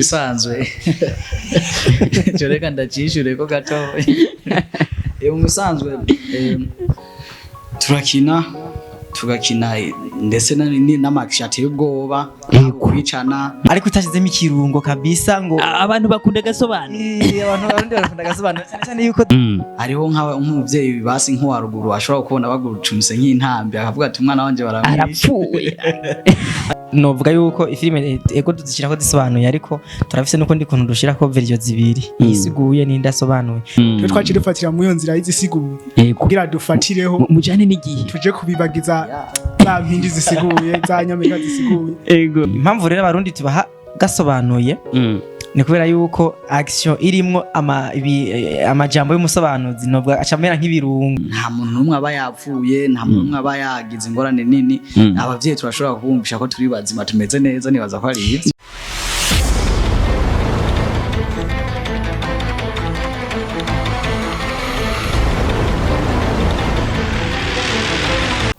bisanzwe joreka ndacishire ko gatoya umusanzwe tugakina ndetse n'amakishati y'ubwoba kwicana ariko utashizemo ikirungo kabisa ngo abantu bakunda gasobanura abantu bakunda gasobanura cyane yuko hariho nk'umuvyeyi basi nk'uwaruguru ashobora kubona bagucumise nk'intambi akavuga ati umwana wanje arapfuye novuga yuko ifilime ego tuzishira ko disobanuye ariko turafise nuko ndi kuntu dushira ko version zibiri isiguye n'indasobanuye twe twacire dufatira mu nzira y'izisiguye kugira dufatireho mujane n'igihe tuje kubibagiza za mpindi zisiguye za nyameka zisiguye ego impamvu rero abarundi tubaha gasobanuye ni kubera yuko action irimwo amajambo y'umusobanuzi nobwa acamera nk'ibirungo nta muntu numwe aba yapfuye nta muntu numwe aba yagize ingorane nini abavyeyi turashobora kubumvisha ko turi bazima tumeze neza nibaza ko ari ivyo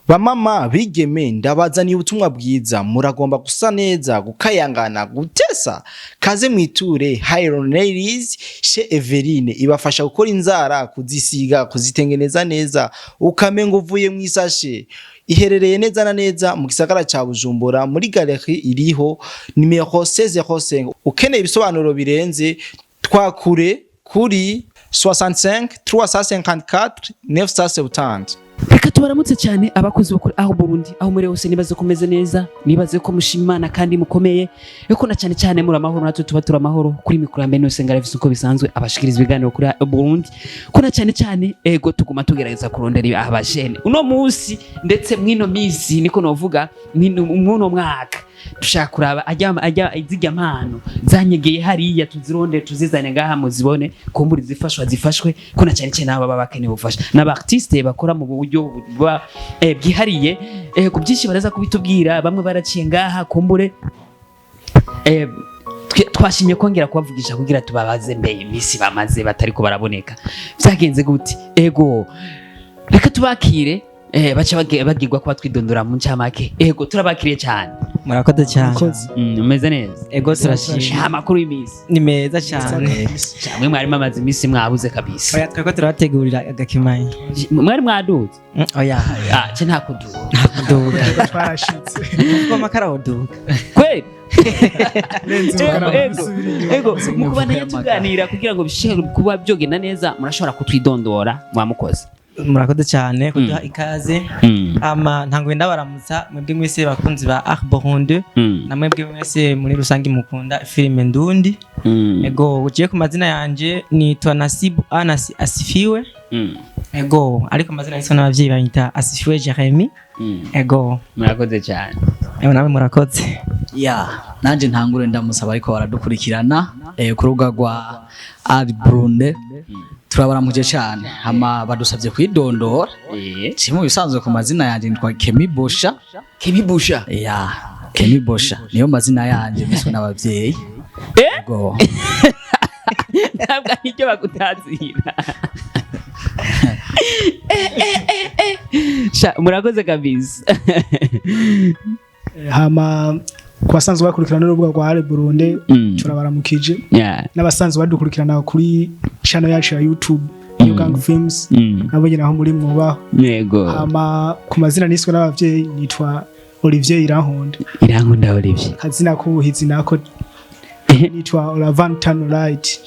Bamama bigeme ndabazaniye ubutumwa bwiza muragomba gusa neza gukayangana gutesa kaze mwiture Hiron Ladies chez Everine ibafasha gukora inzara kuzisiga kuzitengeneza neza ukamenga uvuye mwisashe iherereye neza na neza mu gisagara ca Bujumbura muri galerie iriho numero 1605 ukeneye ibisobanuro birenze twakure kuri 65 354 970. Reka tubaramutse cyane abakozi bakora aho Burundi aho muri hose nibaze komeze neza nibaze ko mushimana kandi mukomeye yuko na cyane muri amahoro natwe tuba tura amahoro kuri mikoro mbe no sengara bifise uko bisanzwe abashikiriza ibiganiro kuri Burundi ko na cyane ego tuguma tugerageza kurondera abashene uno munsi ndetse mwino misi niko novuga mwino mwaka dushaka kuraba ajya izijya mpano zanyegeye hariya tuzironde tuzizane ngaha muzibone kumbura zifashwe ko na cyane aba bakeneye ubufasha n'abartiste bakora mu buryo bwihariye ku byinshi baraza kubitubwira bamwe baraciye ngaha kumbure twashimye kongera kubavugisha kugira tubabaze mbeye imisi bamaze batariko baraboneka byagenze gute ego reka tubakire bacha bagirwa kwa twidondora mu ncamake ego turabakiriye cyane murakoze cyane umeze neza ego turashimye amakuru y'imisi ni meza cyane cyane mwari mamaze imisi mwabuze kabisa oya tweko turabategurira agakimaye mwari mwaduze oya cyo nta kuduga twarashitse kuko amakara oduga kweli ego mukubana tuganira kugira ngo bishere kuba byogenda neza murashobora kutwidondora mwamukoze murakoze cyane kuduha ikaze ama ntango ndabaramutsa mwebwe mwese bakunzi ba Burundi na mwebwe mwese muri rusangi mukunda filime ndundi ego ugiye ku mazina yanje nitwa Nasibu Anasi Asifiwe ego ariko amazina yise n'abavyeyi banyita Asifiwe Jeremy ego murakoze cyane nawe murakoze nanje ntangure ndamusaba ariko baradukurikirana ku rubuga rwa Burundi turabaramuje cyane hama badusabye kwidondora kimwe bisanzwe ku mazina yanje nitwa Kemibosha Kemibosha niyo mazina yanje miswe n'abavyeyi ego ntabwo icyo bagutazira murakoze kabisa hama kwasanzwe bakurikirana n'urubuga rwa Burundi turabaramukije n'abasanzwe badukurikirana kuri channel yacu ya YouTube Gang Films nabo nyine aho muri mwubaho yego hama ku mazina niswe n'abavyeyi nitwa Olivier Irankunda Olivier kazina kubuhizi nako nitwa Olavan Tanolite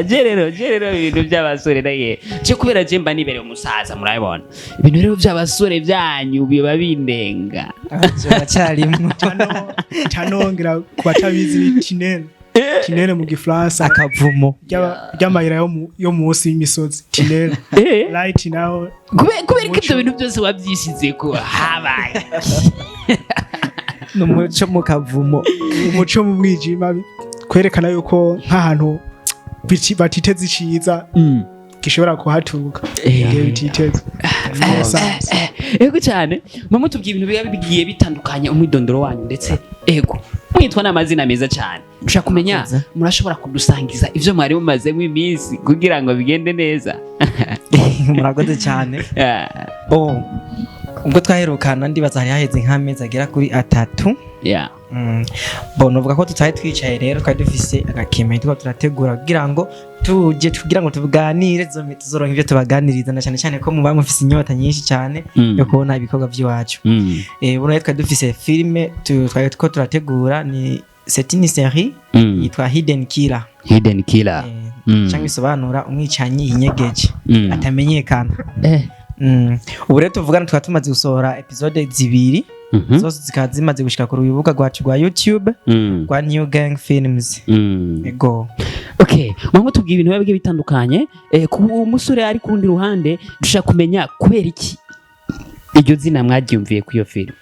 gerero ibintu by'abasore naye cyo kubera je mba nibereye umusaza murabibona ibintu rero by'abasore byanyu biba bindenga cyarimwe canongera kubatabizi tinere mu gifaransa akavumo ry'amayira yo munsi y'imisozi tinere light naho kubera ko ibyo bintu byose wabyishize ko habaye n'umuco mu kavumo umuco mu mwijima kwerekana yuko nk'ahantu batiteze iciza gishobora kuhaturuka bititeze ego cyane mama tubwiye ibintu biba bigiye bitandukanye umwidondoro wanyu ndetse ego mwitwa n'amazina meza cyane ushaka kumenya murashobora kudusangiza ivyo mwari mumaze mu iminsi kugira ngo bigende neza murakoze cyane ubwo twaherukana ndibaza hari haheze nk'amezi agera kuri 3 Bon uvuga ko tutaye twicaye rero twari dufise agakeme tuko turategura kugira ngo tuganire tuzoronka ivyo tubaganiriza na cyane ko muba mufise inyota nyinshi cyane yo kubona ibikorwa by'iwacu. Buno twari dufise filme twari tuko turategura ni c'est une série yitwa Hidden Killer. Cyangwa isobanura umwicanyi inyegeje atamenyekana. Ubu rero tuvugana tukaba tumaze gusohora episode 2 zose zikaba zimaze gushika ku rubuga rwacu rwa YouTube rwa New Gang Films. Ego. Okay, mwango tubwiye ibintu bigiye bitandukanye ku musore ari ku rundi ruhande dushaka kumenya kubera iki iryo zina mwaryumviye ku iyo film.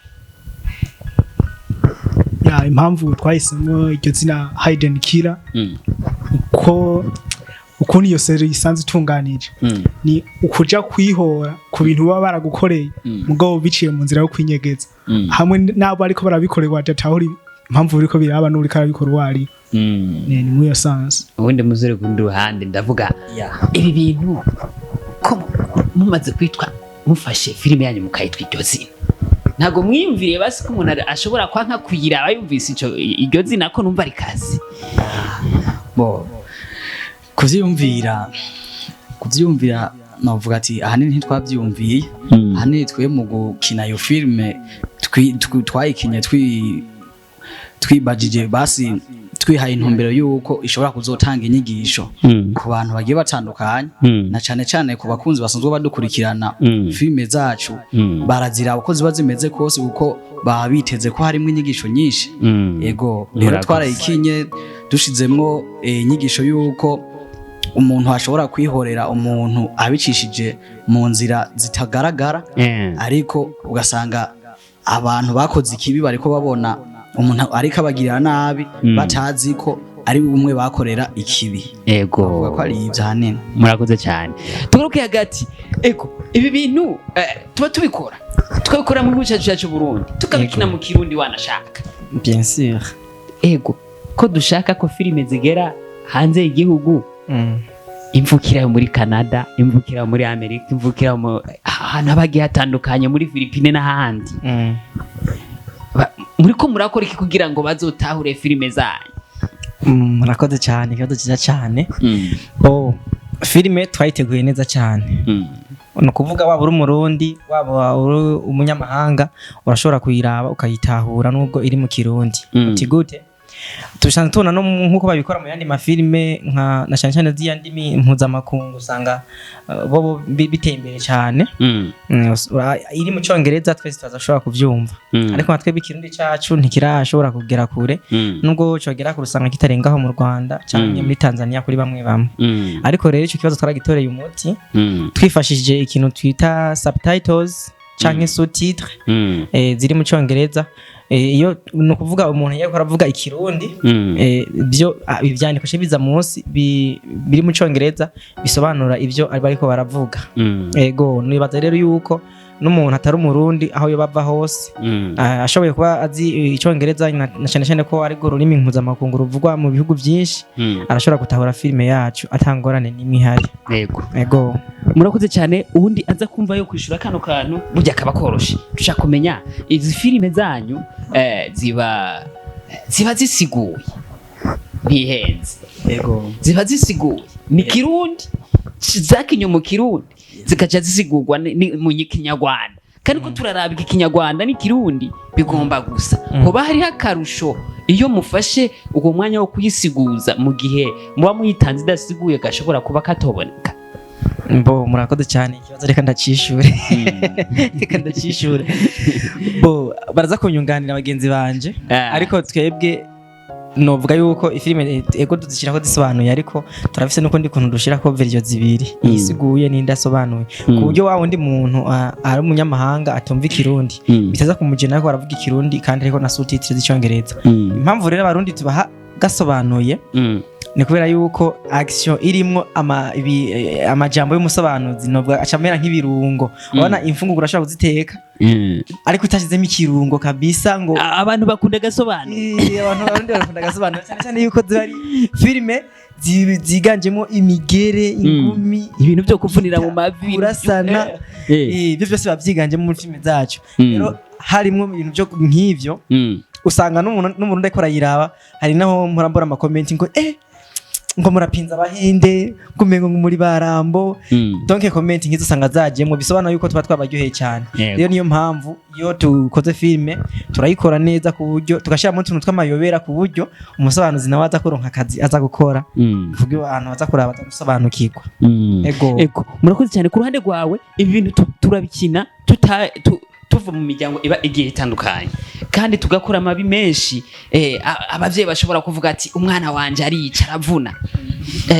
Ya impamvu twahisemo iryo zina Hidden Killer uko niyo serie isanzwe itunganije ni ukuja kwihora ku bintu baba baragukoreye mugabo biciye mu nzira yo kwinyegeza hamwe nabo ariko barabikorerwa datahuri impamvu biriko biraba n'uri karabikora wari ni muri essence. Ubundi muzere ku rundi ruhande ndavuga ibi bintu ko mumaze kwitwa mufashe filime yanyu mukayitwa iryo zina ntago mwiyumviriye basi ko umuntu ashobora kwanka kuyiraba yumvise iryo zina ko numva ari kazi kuvyumvira navuga ati ahanini ntitwavyumviye ahanini twe mu gukina iyo filme twayikinye twibajije basi twihaye intumbero yuko ishobora kuzotanga inyigisho ku bantu bagiye batandukanye na cyane ku bakunzi basanzwe badukurikirana filme zacu barazira uko ziba zimeze kose kuko baba biteze ko harimo inyigisho nyinshi. Yego rero twarayikinye dushizemwo inyigisho yuko umuntu ashobora kwihorera umuntu abicishije mu nzira zitagaragara ariko ugasanga abantu bakoze ikibi bariko babona umuntu ariko abagirira nabi batazi ko ari umwe bakorera ikibi. Ego ko ari ibyanene. Murakoze cyane. Tugaruke hagati ibi bintu tuba twabikora mu gihugu cyacu Burundi tukabikina mu Kirundi wanashaka bien sûr. Ko dushaka ko filime zigera hanze y'igihugu imvukira muri Canada, imvukira muri Amerika, imvukira mu ahantu hagiye hatandukanye muri Philippines n'ahandi. Muri ko murakora iki kugira ngo bazotahure filime zanyu? Murakoze cyane, kibazo cyiza cyane. Filime twayiteguye neza cyane. No kuvuga waba uri umurundi waba uri umunyamahanga urashobora kuyiraba ukayitahura nubwo iri mu Kirundi. Utigute tushana tubona no nkuko babikora mu yandi mafilime nka na cyane z'iyandi mpuzamakungu usanga bo biteye imbere cyane. Iri mu Cyongereza twese tuzashobora kuvyumva ariko natwe b'ikirundi cyacu ntikirashobora kugera kure nubwo cyogera ku rusanga kitarengaho mu Rwanda cyangwa muri Tanzania kuri bamwe ariko rero icyo kibazo twaragitoreye umuti twifashishije ikintu twita subtitles canke sous-titres ziri mu Cyongereza. Iyo no kuvuga umuntu yako aravuga ikirundi byo ivyandiko biza munsi biri mu Cyongereza bisobanura ivyo ari bariko baravuga. Ego nibaza rero yuko n'umuntu atari umurundi aho yo bava hose ashoboye kuba azi Icyongereza na cyane ko ari go rurimi mpuzamakungu ruvugwa mu bihugu byinshi arashobora gutahura filime yacu atangorane n'imihari. Ego murakoze cyane. Ubundi aza kumva yo kwishura kano kantu burya akaba koroshe dushaka kumenya izi filime zanyu ziba zisiguye ntihenze. Ziba zisiguye ni Kirundi zakinyo mu Kirundi zikaca zisigurwa mu Kinyarwanda kandi ko turaraba Kinyarwanda ni Kirundi bigomba gusa hoba hari akarusho iyo mufashe uwo mwanya wo kuyisiguza mu gihe muba muyitanze idasiguye gashobora kuba katoboneka. Murakoze cyane ikibazo reka ndacishura baraza kunyunganira abagenzi banje ariko twebwe novuga yuko ifilime ego duzishirako disobanuye ariko turafise nuko ndi kuntu dushirako version zibiri isiguye n'indasobanuye ku buryo wa wundi muntu ari umunyamahanga atumva ikirundi bitaza kumujena ko aravuga ikirundi kandi ariko na sous-titres z'icyongereza. Impamvu rero abarundi tubaha gasobanuye ni kubera yuko action irimwo amajambo y'umusobanuzi novuga acamera nk'ibirungo ubona imfunguro urashobora kuziteka ariko utashizemo ikirungo kabisa ngo abantu bakunda gasobanura. Abantu bakunda gasobanura cyane yuko zari filime ziganjemo imigere ingumi ibintu byo kuvunira mu mavi urasana ibyo byose babyiganjemo muri filime zacu. Rero harimo ibintu byo nk'ivyo usanga n'umuntu ndiko arayiraba hari naho murambura ama comment ngo ngo murapinza abahinde kumengo ngo muri barambo donc comment ngizo usanga zajemwe bisobanura yuko tuba twabaryoheye cyane rero niyo mpamvu iyo tukoze filme turayikora neza ku buryo tugashiramo utuntu tw'amayobera ku buryo umusobanuzi nawe aza kuronka akazi aza gukora vuga abantu baza kuraba gusobanukirwa ego murakoze cyane ku ruhande rwawe ibi bintu turabikina tuva mu miryango iba igiye itandukanye kandi tugakora amabi menshi abavyeyi bashobora kuvuga ati umwana wanje arica aravuna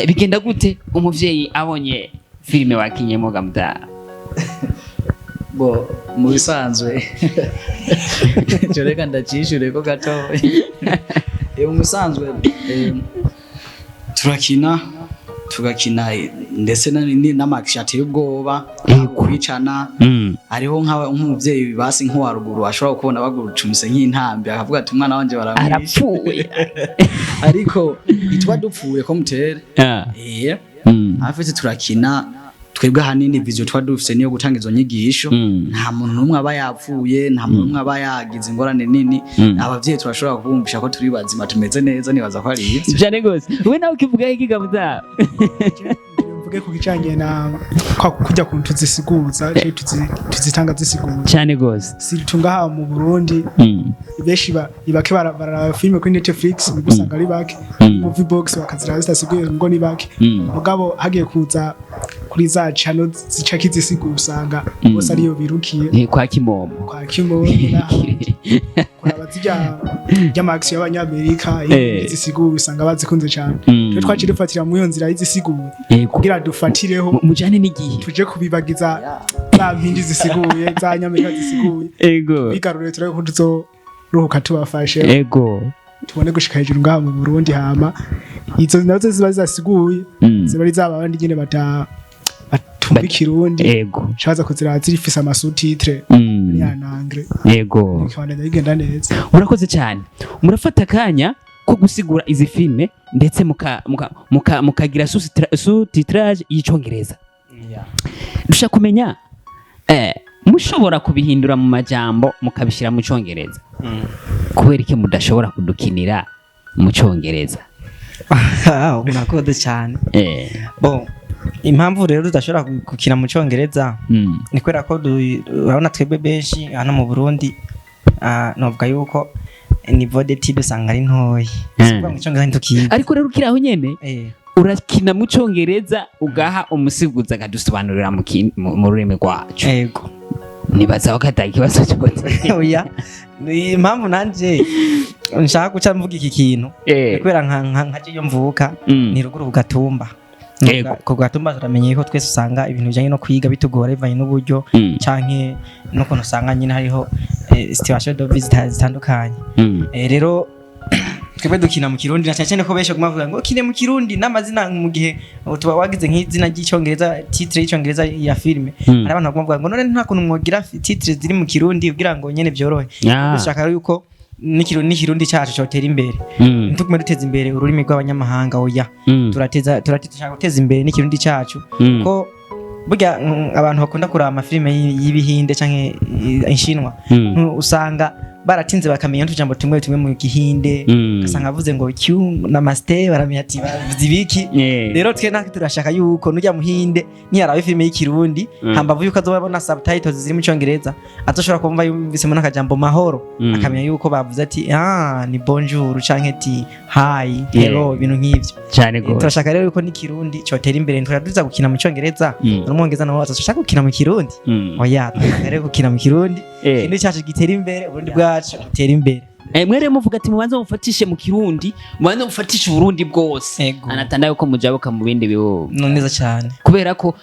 bigenda gute umuvyeyi abonye filime wakinyemo gamda bo mu bisanzwe joreka ndacishure ko gato mu bisanzwe tugakina ndetse n'amakishati y'ubwoba kwicana hariho nk'umuvyeyi basi nk'uwaruguru ashobora kubona bagurucumise nk'intambi akavuga ati umwana wanje arapfuye ariko itwa dupfuye ko mutere afite turakina twebwe hanini vision twa dufise niyo gutanga izo nyigisho nta muntu numwe aba yapfuye nta muntu numwe aba yagize ingorane nini abavyeyi turashobora kubumvisha ko turi bazima tumeze neza nibaza ko ari ivyo cyane gose we nawe kivuga iki gabuza mvuge ku kijanye na kujya kuntu tuzisiguza tuzitanga zisiguza cyane gose situnga ha mu Burundi beshi ibake bara filme kuri Netflix gusanga ari bake movie box bakazira zitasigaye ngo ni bake mugabo hagiye kuza kuri za channel zica kizisiga usanga bose ariyo birukiye kwa kimomo kurabazijya y'amax y'abanyamerika izisiguye usanga bazikunze cyane twe twacire fatira mu yo nzira y'izisiguye kugira dufatireho mujane n'igihe tuje kubibagiza za mpindi zisiguye za nyamerika zisiguye bigarurire turaye ko tuzoruhuka tubafashe tubone gushika hejuru ngaha mu Burundi hama izo nazo ziba zasiguye ziba ari zaba abandi nyine batumva ikirundi shaza kuzira zirifisa amasutitre ya nangre kandi ndagenda neza murakoze cyane murafata kanya ko gusigura izi filme ndetse mukagira sous-titrage y'icongereza dushaka kumenya mushobora kubihindura mu majambo mukabishira mu congereza kubera iki mudashobora kudukinira mu congereza murakoze cyane bon impamvu rero tudashobora gukina mu congereza ni kubera ko urabona twebwe benshi hano mu Burundi novuga yuko niveau d'étude usanga ari ntoyi sivuga mu congereza ntukiga ariko rero ukiraho nyene urakina mu congereza ugaha umusiguza akadusobanurira mu rurimi rwacu yego nibaza ko atari ikibazo cyose oya impamvu nanje nshaka guca mvuga iki kintu kubera nkaje iyo mvuka ni ruguru kugatumba ku gatumba turamenye ko twese usanga ibintu bijanye no kwiga bitugora bivanye n'uburyo canke no kono usanga nyine hariho situation de vie zitandukanye rero twebwe dukina mu Kirundi na cyane ko besho kumavuga ngo kine mu Kirundi n'amazina mu gihe tuba wagize nk'izina ry'icyongereza titre y'icyongereza ya filme hari abantu bavuga ngo none nta kuntu mwogira titre ziri mu Kirundi kugira ngo nyene byorohe dushaka yuko n'ikirundi cyacu cyotera imbere ntukume duteza imbere ururimi rw'abanyamahanga oya turateza guteza imbere n'ikirundi cyacu ko burya abantu bakunda kuraba amafilme y'ibihinde canke inshinwa usanga baratinze bakamenya n'utujambo tumwe mu gihinde ugasanga avuze ngo Q namaste baramenya ati bazibiki rero twe natwe turashaka yuko nujya muhinde niyarabe filme y'ikirundi hambavu yuko azobona subtitles ziri mu cyongereza azoshobora kumva yumvisemo n'akajambo mahoro akamenya yuko bavuze ati ni bonjour canke ati hi hello ibintu nk'ivyo cyane gose turashaka rero yuko n'ikirundi cyotera imbere turaduza gukina mu cyongereza n'umwongeza nawe azashaka gukina mu kirundi oya rero gukina mu kirundi ikindi cyacu gitera imbere uburundi bwacu gutera imbere mwere muvuga ati mubanze mufatishe mu kirundi mubanze mufatishe Burundi bwose anatanda yuko mujabuka mu bindi bihugu neza cyane kubera ko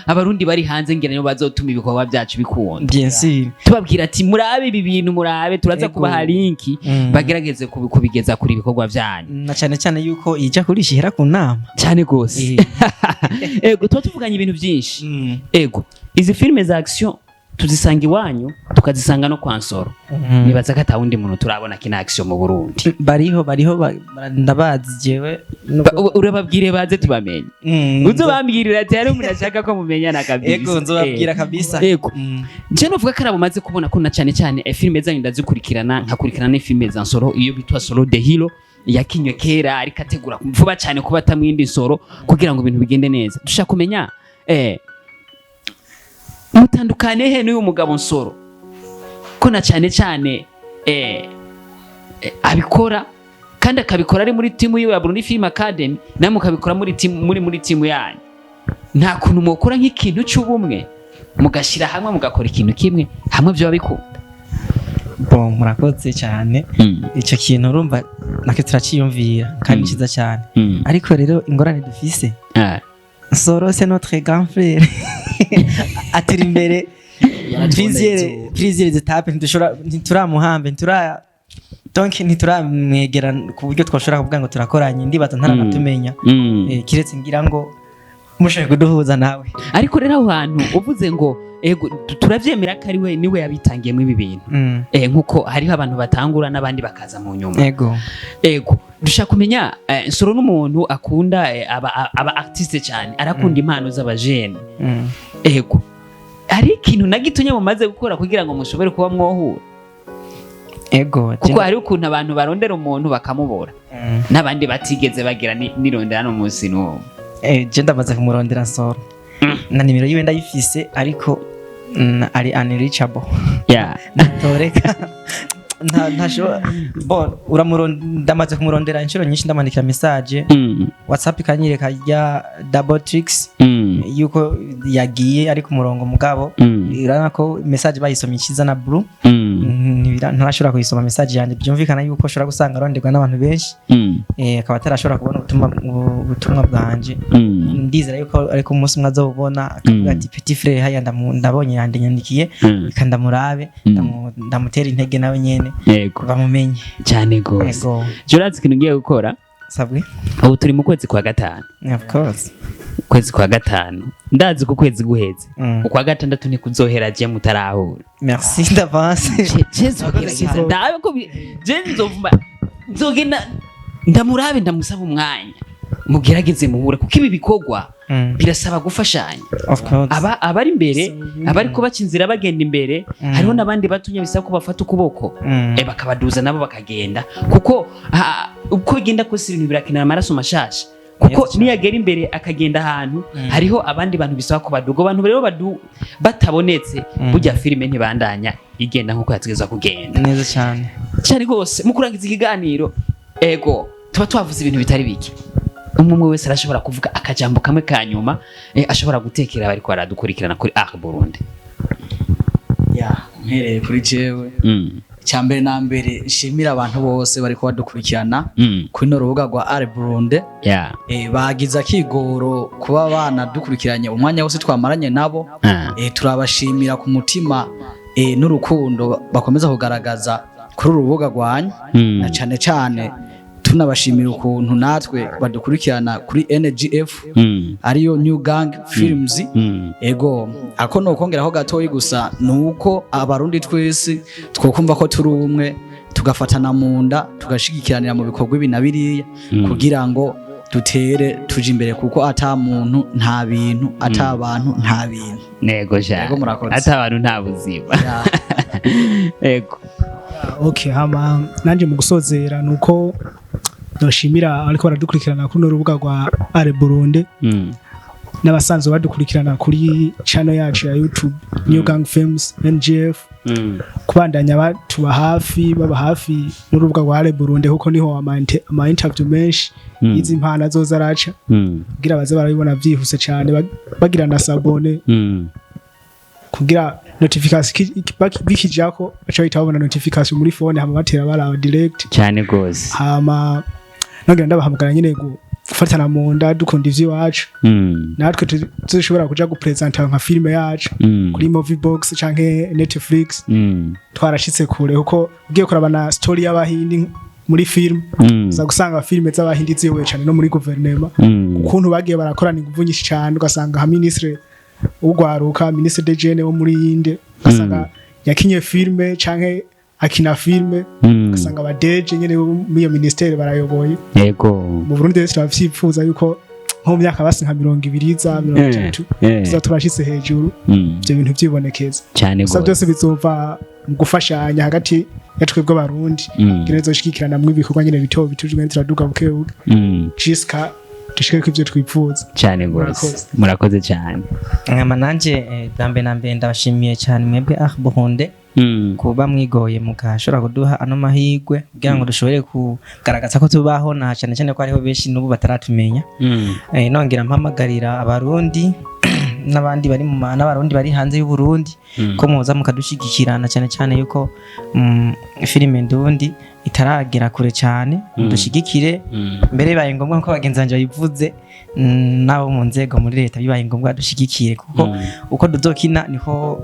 abarundi bari hanze ngira niyo bazotuma ibikorwa byacu bikunda bien sûr tubabwira ati murabe ibi bintu murabe turaza kubaha linki bagerageze kubigeza kuri ibikorwa byanyu na cyane yuko ija kurishihera ku nama cyane gose ego tuba tuvuganye ibintu byinshi ego izi filme za action tuzisanga iwanyu tukazisanga no kwa Nsoro nibaza ko atawundi muntu turabona kina action mu Burundi bariho ndabazi jewe urababwire baze tubamenye uzobambwirira ati hari umuntu ashaka ko mumenyana kabisa ego nzobabwira kabisa ego je novuga ko arabo maze kubona ko na cyane cyane filime zanyu ndazikurikirana nkakurikirana ne filime za Nsoro iyo bitwa Solo the Hero yakinywe kera ariko ategura vuba cyane kuba tamwindi Nsoro kugira ngo ibintu bigende neza dushaka kumenya mutandukane he n'uyu mugabo Nsoro ko na cyane cyane abikora kandi akabikora ari muri timu yiwe ya Burundi Film Academy namwe mukabikora muri timu yanyu nta kuntu mukora nk'ikintu cy'ubumwe mugashira hamwe mugakora ikintu kimwe hamwe byo babikunda bon murakoze cyane icyo kintu urumva nake turaciyumvira kandi ciza cyane ariko rero ingorane dufise Nsoro c'est notre grand frère atiri imbere plusieurs étapes ntituramuhambe donc ntituramwegera ku buryo twashobora kuvuga ngo turakoranye ndibaza ntaranatumenya kiretse ngira ngo mushoboye kuduhuza nawe ariko rero aho hantu uvuze ngo ego turavyemera ko ari we niwe yabitangiyemo ibi bintu nkuko hariho abantu batangura n'abandi bakaza mu nyuma ego dushaka kumenya Nsoro n'umuntu akunda aba artiste cyane arakunda impano z'abajene ego hari ikintu nagitunye mumaze gukora kugira ngo mushobore kuba mwohura ego kuko hari ukuntu abantu barondera umuntu bakamubura n'abandi batigeze bagira nirondera no munsi n'uwo je ndamaze kumurondera Nsoro na nimero yiwe ndayifise ariko ari unreachable toreka ntasho bon ndamaze kumurondera inshuro nyinshi ndamandikira message WhatsApp ikanyereka ya double tricks yuko yagiye ari ku murongo mugabo irana ko message bayisomye ikiza na blue ntarashobora kuyisoma message yandi byumvikana yuko ashobora gusanga aronderwa n'abantu benshi akaba atarashobora kubona ubutumwa bwanje ndizera yuko ariko umunsi umwe azobona akavuga ati petit frère haya ndabonye yandikiye kandamurabe ndamutera intege nawe nyene bamumenye cyane gose Joratsi kintu ngiye gukora sabwe ubu turi mu kwezi kwa gatanu of course kwezi kwa gatanu ndazi ku kwezi guheze ukwa gatandatu ni kuzohera je mutarahura merci d'avance Jesu kirageza ndabe ko je nzogenda ndamurabe ndamusaba umwanya mugerageze muhure kuko ibi bikogwa birasaba gufashanya abari imbere abari ko bacinzira bagenda imbere hariho nabandi batunye bisaba ko bafata ukuboko bakabaduza nabo bakagenda kuko uko igenda kose ibintu birakenera amaraso mashasha kuko niyagera imbere akagenda ahantu hariho abandi bantu bisaba ko baduga abantu rero batabonetse burya filime ntibandanya igenda nkuko yategeza kugenda neza cyane gose mu kurangiza ikiganiro ego tuba twavuze ibintu bitari bike umwe wese arashobora kuvuga akajambo kamwe kanyuma ashobora gutekera bari ko baradukurikirana kuri Burundi mpereye kuri jewe cyambere na mbere nshimira abantu bose bari ko badukurikirana kuri no rubuga rwa Burundi bagize akigoro kuba bana dukurikiranye umwanya wose twamaranye nabo turabashimira ku mutima n'urukundo bakomeza kugaragaza kuri urubuga rwanyu na cyane cyane tunabashimira ukuntu natwe badukurikirana kuri N.G.F ariyo New Gang Films ego ako no kongeraho gatoyi gusa nuko abarundi twese twokumva ko turi umwe tugafatana mu nda tugashigikiranira mu bikorwa ibi nabiriya kugira ngo dutere tuje imbere kuko ata muntu nta bintu ata abantu nta bintu nego ata abantu nta buzima ego okay hama nanje mu gusozera nuko doshimira ariko baradukurikirana kuri rubuga rwa Burundi n'abasanzwe badukurikirana kuri channel yacu ya YouTube New Gang Films N.G.F kubandanya batuba hafi baba hafi n'urubuga rwa Burundi kuko niho ama interview menshi izi mpana zo zaraca kugira baze barabibona byihuse cyane bagira na sabone kugira notification bikijako acha itabona notification muri phone hama batera bara direct cyane gose hama nongera ndabahamagara nyine gufatana mu nda dukunda ivyo wacu natwe tuzoshobora kuja gupresenta nka filme yacu kuri movie box canke Netflix twarashitse kure kuko ugiye kurabana story y'abahindi muri film za gusanga filme z'abahindi ziwe cyane no muri guverinema ukuntu bagiye barakorana inguvu nyinshi cyane ugasanga ha ministre ugwaruka ministre de Jene wo muri Inde ugasanga yakinye filme canke akina filme ugasanga abadeje nyene muri iyo ministere barayoboye yego mu Burundi rero turavyifuza yuko nko mu myaka basi nka 20 za 30 tuza turashitse hejuru ivyo bintu vyibonekeza cyane gusa byose bizova mu gufashanya hagati ya twebwe abarundi ngene zoshikirana mu ibikorwa nyene bito bitujwe turaduga bukebuke jiska dushike ko ivyo twipfuza cyane gose murakoze cyane nkama nanje dambe nambe ndabashimiye cyane mwebwe Burundi kuba mwigoye mukashobora kuduha ano mahigwe kugira ngo dushobore kugaragaza ko tubaho na cyane cyane ko ariho benshi n'ubu bataratumenya nongera mpamagarira abarundi n'abandi bari mu n'abarundi bari hanze y'u Burundi ko muza mukadushigikirana cyane cyane yuko filime ndundi itaragera kure cyane dushigikire mbere bibaye ngombwa ko bagenzi banje bayivuze nabo mu nzego muri leta bibaye ngombwa dushigikire kuko uko duzokina niho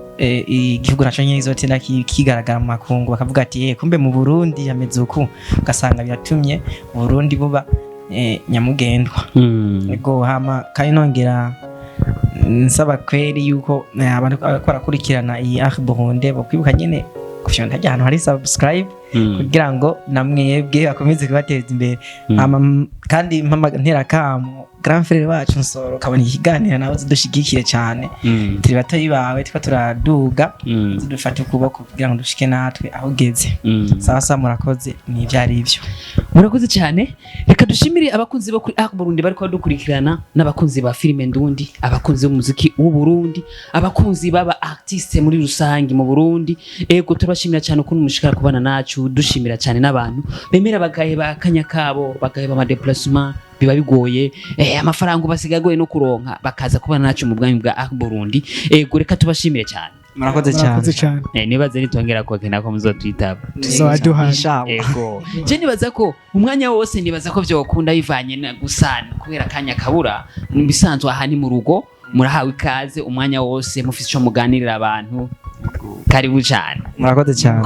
igihugu naco nyene izotenda kigaragara mu makungu bakavuga ati kumbe mu Burundi yameze uku ugasanga biratumye Burundi buba nyamugendwa ego hama kandi nongera nsaba kweri yuko abantu barakurikirana iyi Burundi bakwibuka nyene kufyonda ahantu hari subscribe kugira ngo namwebwe akomeze kubateza imbere kandi ntera kamo grand frère wacu Nsoro kabona ikiganiro nawe dushigikire cyane turi batoyi bawe twa turaduga dufate ukuboko kugira ngo dushike natwe aho geze sawa murakoze ni byari ivyo murakoze cyane reka dushimire abakunzi bo kuri Burundi bariko badukurikirana n'abakunzi ba filime ndundi abakunzi b'umuziki w'u Burundi abakunzi baba artiste muri rusangi mu Burundi ego turabashimira cyane ukuntu mushikara kubana nacu dushimira cyane n'abantu bemera bagahe bakanya kabo bagahe ba déplacement biba bigoye amafaranga basigagoye no kuronka bakaza kubana nacu mu bwami bwa Burundi ego reka tubashimire cyane murakoze cyane nibaze nitongera ko kena ko muzotwitaba tuzobaduha ego je nibaza ko umwanya wose nibaza ko vyokunda bivanye na gusana kubera kanya kabura bisanzwe aha ni mu rugo murahawe ikaze umwanya wose mufise ico muganirira abantu karibu cyane murakoze cyane